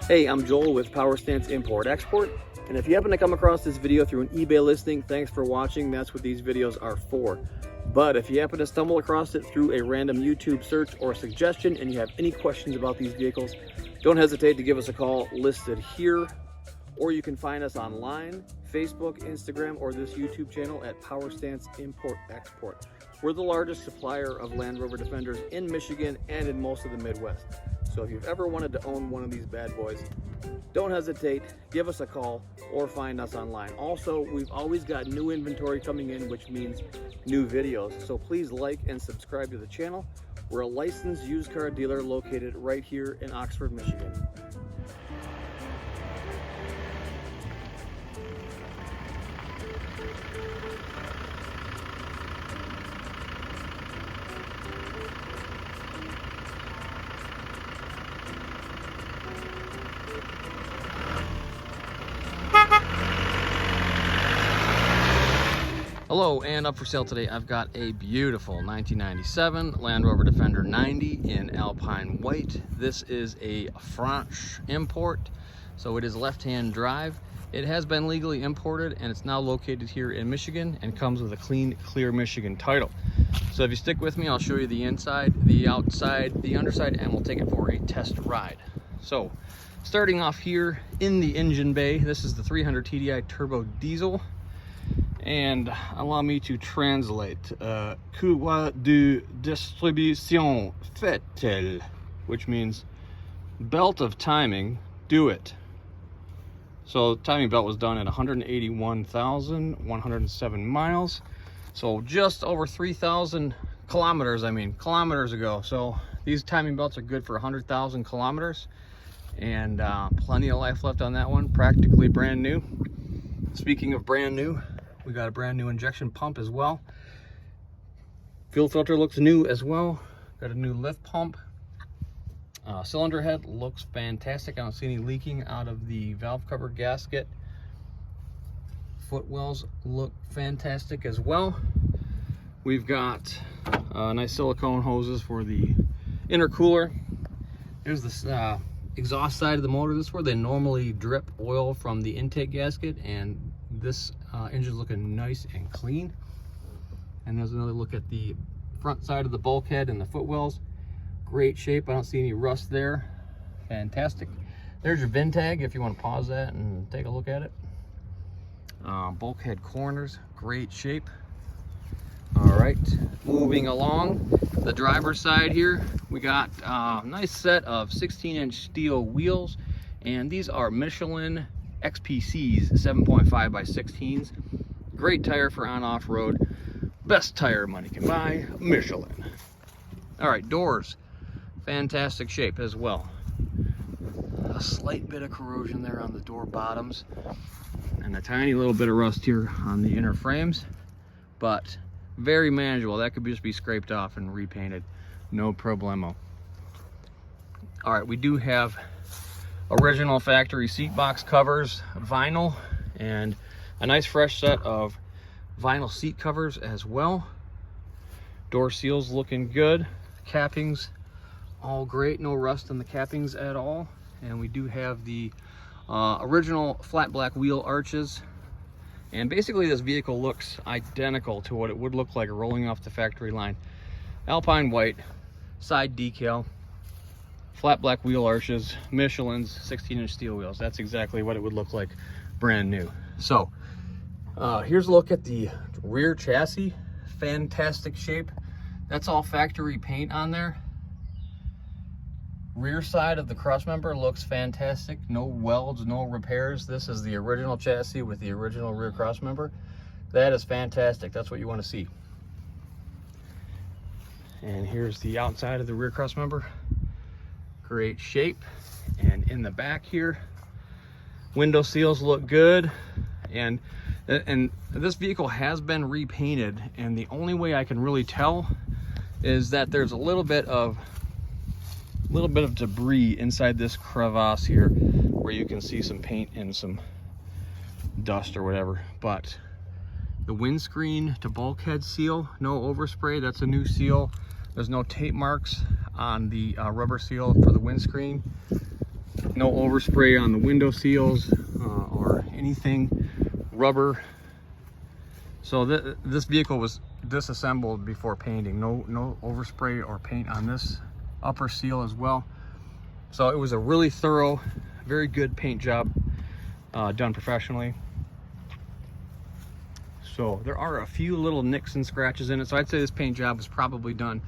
Hey, I'm Joel with Power Stance Import Export, and if you happen to come across this video through an eBay listing, thanks for watching. That's what these videos are for. But if you happen to stumble across it through a random YouTube search or suggestion and you have any questions about these vehicles, don't hesitate to give us a call listed here, or you can find us online, Facebook, Instagram, or this YouTube channel at Power Stance Import Export. We're the largest supplier of Land Rover Defenders in Michigan and in most of the Midwest. So if you've ever wanted to own one of these bad boys, don't hesitate, give us a call or find us online. Also, we've always got new inventory coming in, which means new videos. So please like and subscribe to the channel. We're a licensed used car dealer located right here in Oxford, Michigan. Hello, and up for sale today I've got a beautiful 1997 Land Rover Defender 90 in Alpine white. This is a French import, so it is left-hand drive. It has been legally imported and it's now located here in Michigan and comes with a clean, clear Michigan title. So if you stick with me, I'll show you the inside, the outside, the underside, and we'll take it for a test ride. So starting off here in the engine bay, this is the 300 TDI turbo diesel. And allow me to translate. Courroie de distribution fait-elle, which means belt of timing, do it. So the timing belt was done at 181,107 miles. So just over 3,000 kilometers, kilometers ago. So these timing belts are good for 100,000 kilometers. And plenty of life left on that one, practically brand new. Speaking of brand new, we got a brand new injection pump as well. Fuel filter looks new as well. Got a new lift pump. Cylinder head looks fantastic. I don't see any leaking out of the valve cover gasket. Footwells look fantastic as well. We've got nice silicone hoses for the intercooler. Here's the exhaust side of the motor. This is where they normally drip oil from the intake gasket, and this engine's looking nice and clean. And there's another look at the front side of the bulkhead and the footwells. Great shape. I don't see any rust there. Fantastic. There's your VIN tag if you want to pause that and take a look at it. Bulkhead corners, great shape. All right, moving along the driver's side here, we got a nice set of 16-inch steel wheels, and these are Michelin XPCs 7.5 by 16s. Great tire for on-off road. Best tire money can buy, Michelin. All right, doors, fantastic shape as well. A slight bit of corrosion there on the door bottoms and a tiny little bit of rust here on the inner frames, but very manageable. That could just be scraped off and repainted, no problemo. All right, we do have original factory seat box covers, vinyl, and a nice fresh set of vinyl seat covers as well. Door seals looking good. Cappings all great, no rust in the cappings at all. And we do have the original flat black wheel arches. And basically this vehicle looks identical to what it would look like rolling off the factory line. Alpine white, side decal, flat black wheel arches, Michelin's 16-inch steel wheels. That's exactly what it would look like brand new. So here's a look at the rear chassis. Fantastic shape. That's all factory paint on there. Rear side of the crossmember looks fantastic. No welds, no repairs. This is the original chassis with the original rear crossmember. That is fantastic. That's what you want to see. And here's the outside of the rear crossmember. Great shape. And in the back here, window seals look good. And this vehicle has been repainted, and the only way I can really tell is that there's a little bit of debris inside this crevasse here where you can see some paint and some dust or whatever. But the windscreen to bulkhead seal, no overspray, that's a new seal. There's no tape marks on the rubber seal for the windscreen. No overspray on the window seals or anything rubber. So this vehicle was disassembled before painting. No overspray or paint on this upper seal as well. So it was a really thorough, very good paint job done professionally. So there are a few little nicks and scratches in it. So I'd say this paint job was probably done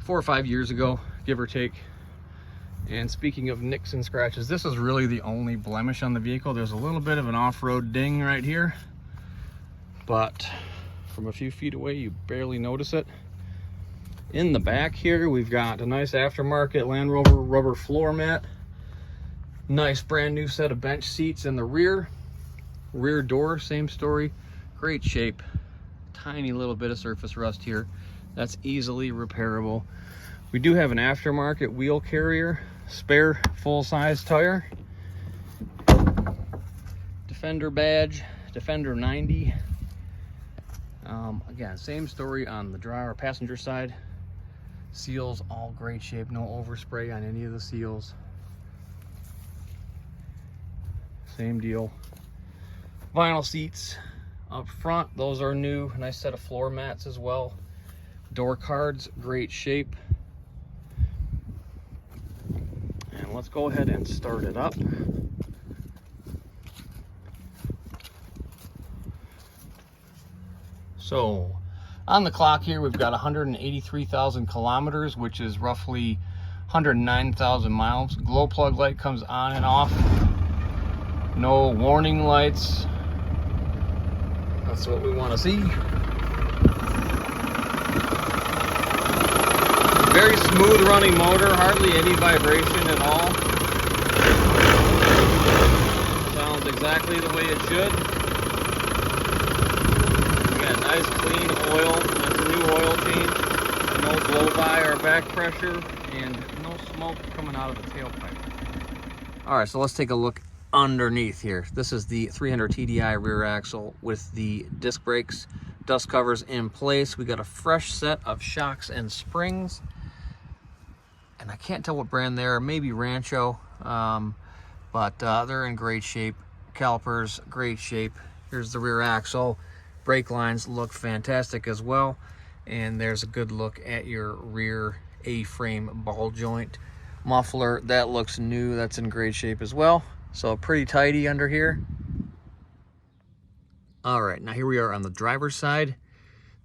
4 or 5 years ago, give or take. And speaking of nicks and scratches, this is really the only blemish on the vehicle. There's a little bit of an off-road ding right here, but from a few feet away, you barely notice it. In the back here, we've got a nice aftermarket Land Rover rubber floor mat. Nice brand new set of bench seats in the rear. Rear door, same story. Great shape. Tiny little bit of surface rust here. That's easily repairable. We do have an aftermarket wheel carrier, spare full-size tire. Defender badge, Defender 90. Again, same story on the driver passenger side. Seals all great shape, no overspray on any of the seals. Same deal. Vinyl seats up front, those are new. Nice set of floor mats as well. Door cards, great shape. And let's go ahead and start it up. So on the clock here, we've got 183,000 kilometers, which is roughly 109,000 miles. Glow plug light comes on and off. No warning lights. That's what we want to see. Very smooth running motor, hardly any vibration at all. Sounds exactly the way it should. We got nice clean oil. That's a new oil change. No blow by or back pressure, and no smoke coming out of the tailpipe. All right, so let's take a look underneath here. This is the 300 TDI rear axle with the disc brakes, dust covers in place. We got a fresh set of shocks and springs, and I can't tell what brand they're, maybe Rancho, but they're in great shape. Calipers, great shape. Here's the rear axle. Brake lines look fantastic as well, and there's a good look at your rear A-frame ball joint. Muffler, that looks new, that's in great shape as well. So pretty tidy under here. All right, now here we are on the driver's side.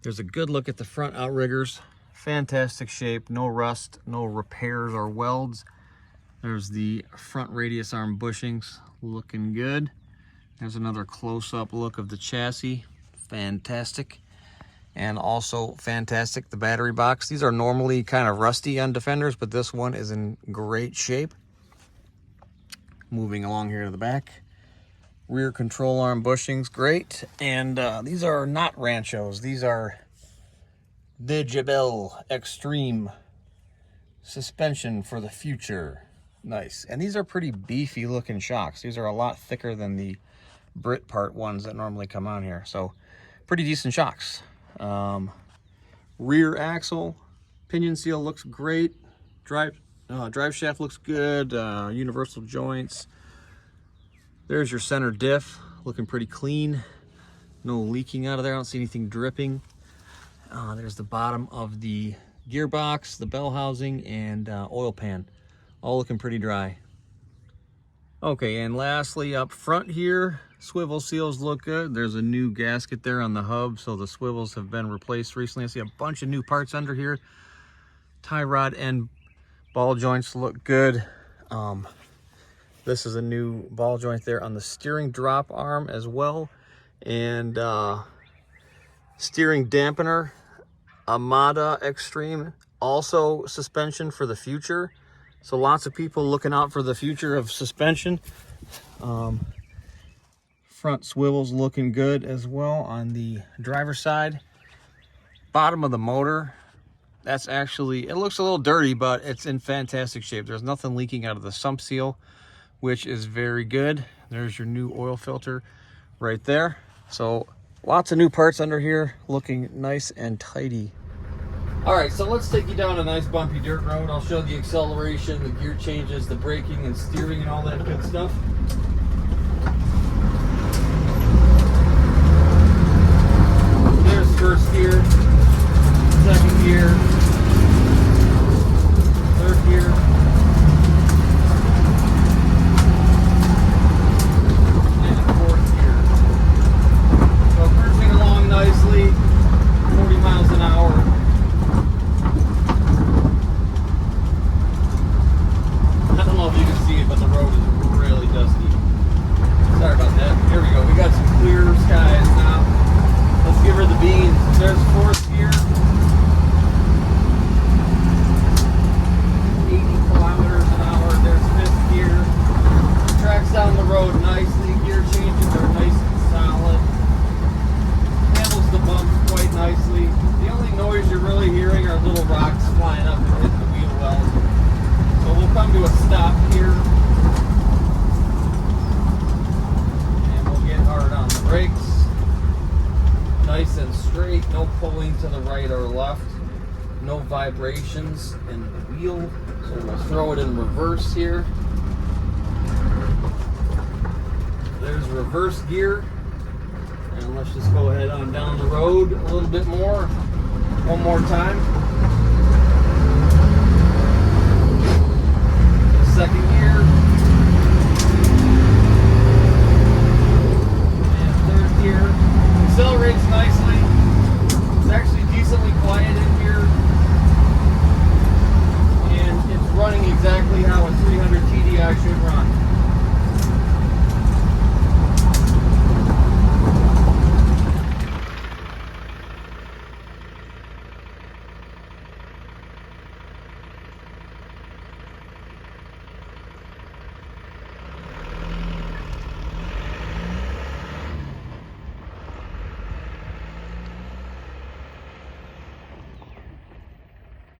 There's a good look at the front outriggers. Fantastic shape, no rust, no repairs or welds. There's the front radius arm bushings, looking good. There's another close-up look of the chassis. Fantastic. And also fantastic, the battery box. These are normally kind of rusty on Defenders, but this one is in great shape. Moving along here to the back. Rear control arm bushings, great. And these are not Ranchos. These are Digital Extreme suspension for the future. Nice. And these are pretty beefy looking shocks. These are a lot thicker than the Brit part ones that normally come on here. So pretty decent shocks. Rear axle, pinion seal looks great. Drive shaft looks good. Universal joints. There's your center diff, looking pretty clean. No leaking out of there. I don't see anything dripping. There's the bottom of the gearbox, the bell housing, and oil pan. All looking pretty dry. Okay, and lastly up front here, swivel seals look good. There's a new gasket there on the hub, so the swivels have been replaced recently. I see a bunch of new parts under here. Tie rod and ball joints look good. This is a new ball joint there on the steering drop arm as well. And steering dampener, Amada Extreme, also suspension for the future. So lots of people looking out for the future of suspension. Front swivels looking good as well on the driver's side. Bottom of the motor, that's actually, it looks a little dirty, but it's in fantastic shape. There's nothing leaking out of the sump seal, which is very good. There's your new oil filter right there. So lots of new parts under here, looking nice and tidy. All right, so let's take you down a nice bumpy dirt road. I'll show the acceleration, the gear changes, the braking and steering and all that good stuff. There's first gear, second gear, third gear, and fourth gear. So cruising along nicely, 40 miles an hour. I don't know if you can see it, but the road is really dusty. Sorry about that. Here we go. We got some clear skies now. Let's give her the beans. There's fourth gear. 80 kilometers an hour. There's fifth gear. Tracks down the road nicely. Gear changes are nice and solid. Handles the bumps quite nicely. The only noise you're really hearing are little rocks flying up and hitting the wheel wells. So we'll come to a stop here. And we'll get hard on the brakes. Nice and straight, no pulling to the right or left, no vibrations in the wheel. So we'll throw it in reverse here. There's reverse gear. And let's just go ahead on down the road a little bit more. One more time.